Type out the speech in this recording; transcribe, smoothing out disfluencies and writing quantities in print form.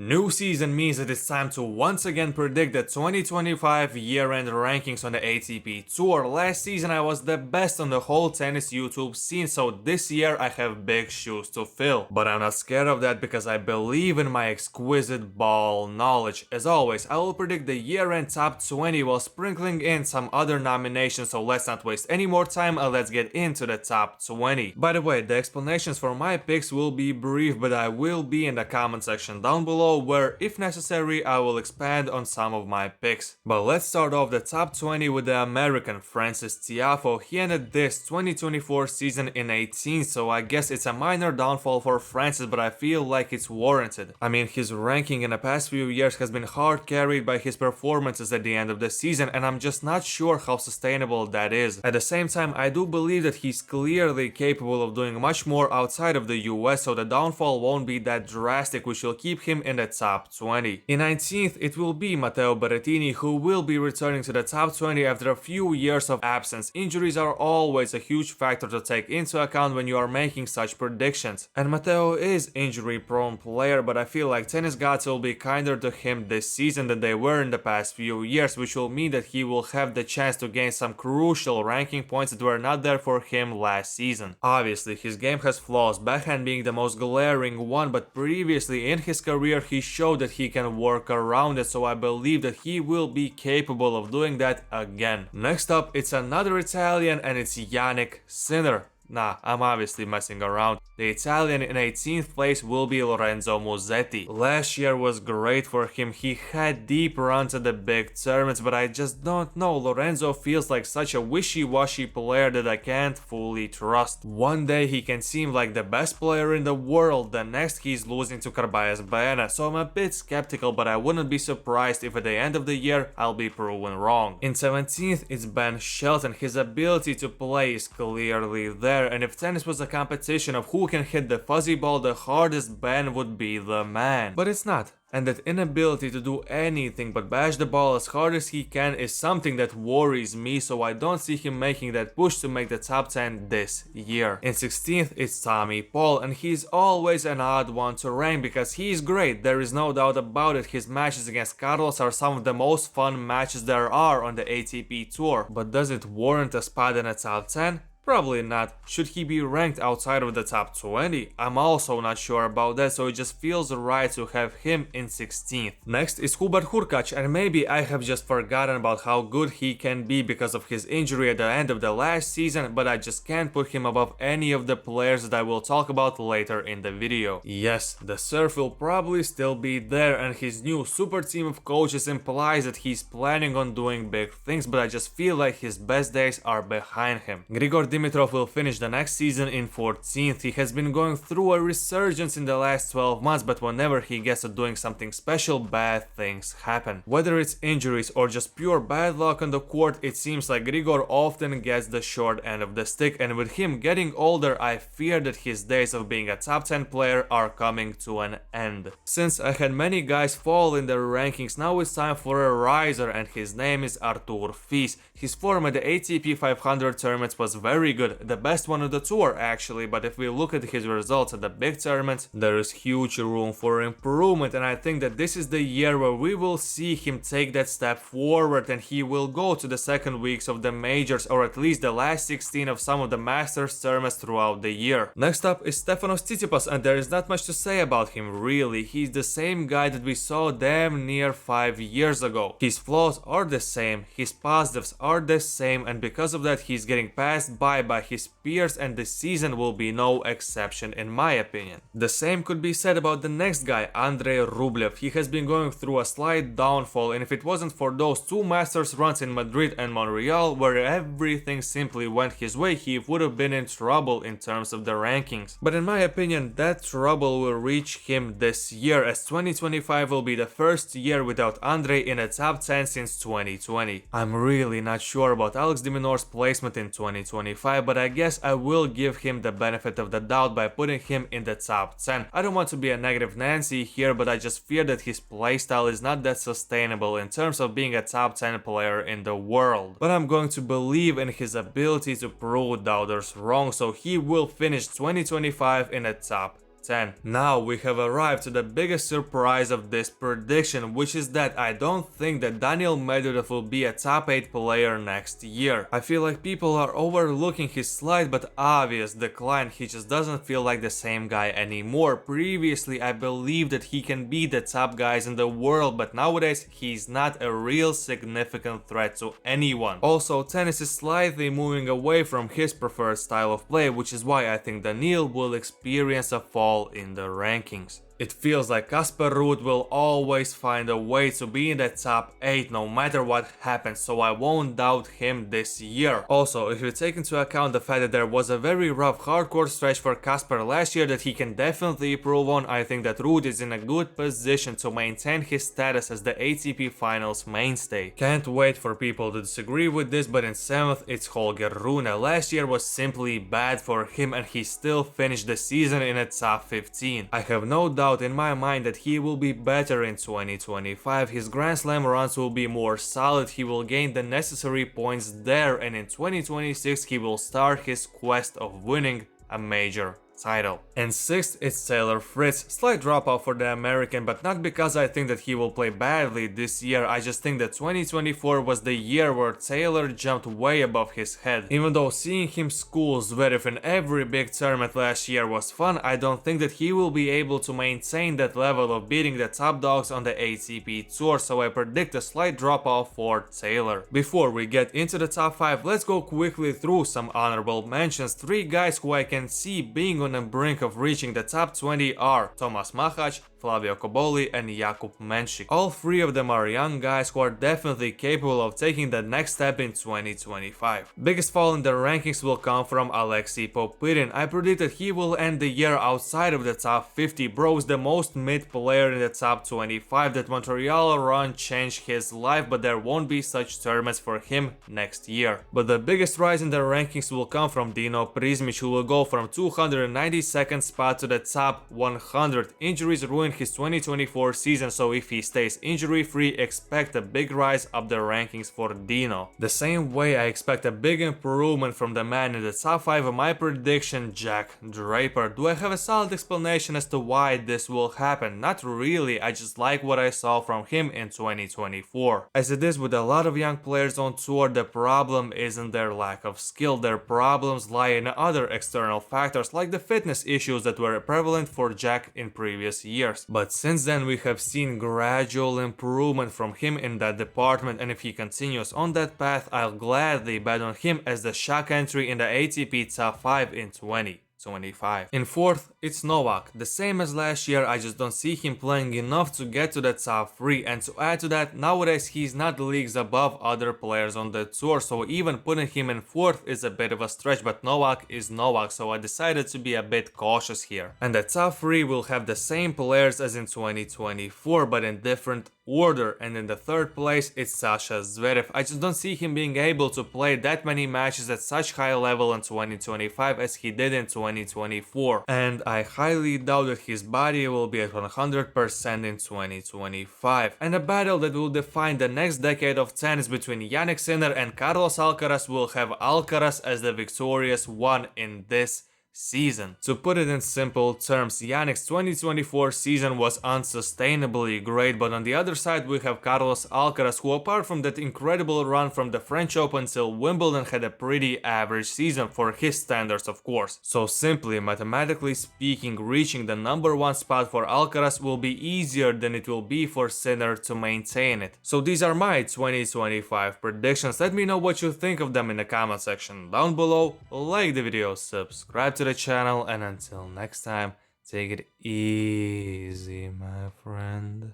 New season means that it's time to once again predict the 2025 year-end rankings on the ATP Tour. Last season I was the best on the whole tennis YouTube scene, so this year I have big shoes to fill. But I'm not scared of that because I believe in my exquisite ball knowledge. As always, I will predict the year-end top 20 while sprinkling in some other nominations, so let's not waste any more time and let's get into the top 20. By the way, the explanations for my picks will be brief, but I will be in the comment section down below, where if necessary I will expand on some of my picks. But let's start off the top 20 with the American Frances Tiafoe. He ended this 2024 season in 18th, so I guess it's a minor downfall for Frances, but I feel like it's warranted. I mean, his ranking in the past few years has been hard carried by his performances at the end of the season, and I'm just not sure how sustainable that is. At the same time, I do believe that he's clearly capable of doing much more outside of the US, so the downfall won't be that drastic, which will keep him in the top 20. In 19th, it will be Matteo Berrettini, who will be returning to the top 20 after a few years of absence. Injuries are always a huge factor to take into account when you are making such predictions. And Matteo is injury-prone player, but I feel like tennis gods will be kinder to him this season than they were in the past few years, which will mean that he will have the chance to gain some crucial ranking points that were not there for him last season. Obviously, his game has flaws, backhand being the most glaring one, but previously in his career he showed that he can work around it, so I believe that he will be capable of doing that again. Next up, it's another Italian, and it's Jannik Sinner. Nah, I'm obviously messing around. The Italian in 18th place will be Lorenzo Musetti. Last year was great for him, he had deep runs at the big tournaments, but I just don't know, Lorenzo feels like such a wishy-washy player that I can't fully trust. One day he can seem like the best player in the world, the next he's losing to Carballes Baena, so I'm a bit skeptical, but I wouldn't be surprised if at the end of the year I'll be proven wrong. In 17th it's Ben Shelton. His ability to play is clearly there, and if tennis was a competition of who can hit the fuzzy ball the hardest, Ben would be the man. But it's not. And that inability to do anything but bash the ball as hard as he can is something that worries me, so I don't see him making that push to make the top 10 this year. In 16th it's Tommy Paul, and he's always an odd one to rank because he's great, there is no doubt about it. His matches against Carlos are some of the most fun matches there are on the ATP Tour. But does it warrant a spot in the top 10? Probably not. Should he be ranked outside of the top 20? I'm also not sure about that, so it just feels right to have him in 16th. Next is Hubert Hurkacz, and maybe I have just forgotten about how good he can be because of his injury at the end of the last season, but I just can't put him above any of the players that I will talk about later in the video. Yes, the serve will probably still be there, and his new super team of coaches implies that he's planning on doing big things, but I just feel like his best days are behind him. Grigor Dimitrov will finish the next season in 14th. He has been going through a resurgence in the last 12 months, but whenever he gets to doing something special, bad things happen. Whether it's injuries or just pure bad luck on the court, it seems like Grigor often gets the short end of the stick, and with him getting older, I fear that his days of being a top 10 player are coming to an end. Since I had many guys fall in the rankings, now it's time for a riser, and his name is Artur Fils. His form at the ATP 500 tournaments was very good, the best one of the tour actually, but if we look at his results at the big tournaments, there is huge room for improvement, and I think that this is the year where we will see him take that step forward, and he will go to the second weeks of the majors, or at least the last 16 of some of the Masters tournaments throughout the year. Next up is Stefanos Tsitsipas, and there is not much to say about him really. He's the same guy that we saw damn near 5 years ago. His flaws are the same, his positives are the same, and because of that he's getting passed by his peers, and this season will be no exception in my opinion. The same could be said about the next guy, Andrey Rublev. He has been going through a slight downfall, and if it wasn't for those two Masters runs in Madrid and Montreal where everything simply went his way, he would have been in trouble in terms of the rankings. But in my opinion, that trouble will reach him this year, as 2025 will be the first year without Andrey in a top 10 since 2020. I'm really not sure about Alex de Minaur's placement in 2025, but I guess I will give him the benefit of the doubt by putting him in the top 10. I don't want to be a negative Nancy here, but I just fear that his playstyle is not that sustainable in terms of being a top 10 player in the world. But I'm going to believe in his ability to prove doubters wrong, so he will finish 2025 in the top 10. Now we have arrived to the biggest surprise of this prediction, which is that I don't think that Daniil Medvedev will be a top 8 player next year. I feel like people are overlooking his slight but obvious decline. He just doesn't feel like the same guy anymore. Previously I believed that he can be the top guys in the world, but nowadays he's not a real significant threat to anyone. Also, tennis is slightly moving away from his preferred style of play, which is why I think Daniil will experience a fall in the rankings. It feels like Casper Ruud will always find a way to be in the top 8 no matter what happens, so I won't doubt him this year. Also, if you take into account the fact that there was a very rough hardcore stretch for Casper last year that he can definitely improve on, I think that Ruud is in a good position to maintain his status as the ATP Finals mainstay. Can't wait for people to disagree with this, but in 7th it's Holger Rune. Last year was simply bad for him and he still finished the season in a top 15. I have no doubt in my mind that he will be better in 2025, his Grand Slam runs will be more solid, he will gain the necessary points there, and in 2026 he will start his quest of winning a major title. And 6th it's Taylor Fritz. Slight dropout for the American, but not because I think that he will play badly this year, I just think that 2024 was the year where Taylor jumped way above his head. Even though seeing him school Zverev in every big tournament last year was fun, I don't think that he will be able to maintain that level of beating the top dogs on the ATP Tour, so I predict a slight dropout for Taylor. Before we get into the top 5, let's go quickly through some honorable mentions. 3 guys who I can see being on the brink of reaching the top 20 are Tomas Machac, Flavio Cobolli and Jakub Menšik. All 3 of them are young guys who are definitely capable of taking the next step in 2025. Biggest fall in the rankings will come from Alexei Popyrin. I predict that he will end the year outside of the top 50. Bro is the most mid player in the top 25. That Montreal run changed his life, but there won't be such tournaments for him next year. But the biggest rise in the rankings will come from Dino Prizmic, who will go from 292nd spot to the top 100. Injuries ruined his 2024 season, so if he stays injury free, expect a big rise up the rankings for Dino. The same way I expect a big improvement from the man in the top 5 of my prediction, Jack Draper. Do I have a solid explanation as to why this will happen? Not really, I just like what I saw from him in 2024. As it is with a lot of young players on tour, the problem isn't their lack of skill, their problems lie in other external factors like the fitness issues that were prevalent for Jack in previous years. But since then we have seen gradual improvement from him in that department, and if he continues on that path, I'll gladly bet on him as the shock entry in the ATP top 5 in 2025. In 4th, it's Novak. The same as last year, I just don't see him playing enough to get to the top 3, and to add to that, nowadays he's not leagues above other players on the tour, so even putting him in 4th is a bit of a stretch, but Novak is Novak, so I decided to be a bit cautious here. And the top 3 will have the same players as in 2024, but in different order, and in the 3rd place it's Sasha Zverev. I just don't see him being able to play that many matches at such high level in 2025 as he did in 2024, and I highly doubt that his body will be at 100% in 2025. And a battle that will define the next decade of tennis between Jannik Sinner and Carlos Alcaraz will have Alcaraz as the victorious one in this season. To put it in simple terms, Jannik's 2024 season was unsustainably great, but on the other side we have Carlos Alcaraz, who apart from that incredible run from the French Open till Wimbledon had a pretty average season for his standards, of course. So simply, mathematically speaking, reaching the #1 spot for Alcaraz will be easier than it will be for Sinner to maintain it. So these are my 2025 predictions. Let me know what you think of them in the comment section down below, like the video, subscribe to the channel, and until next time, take it easy, my friend.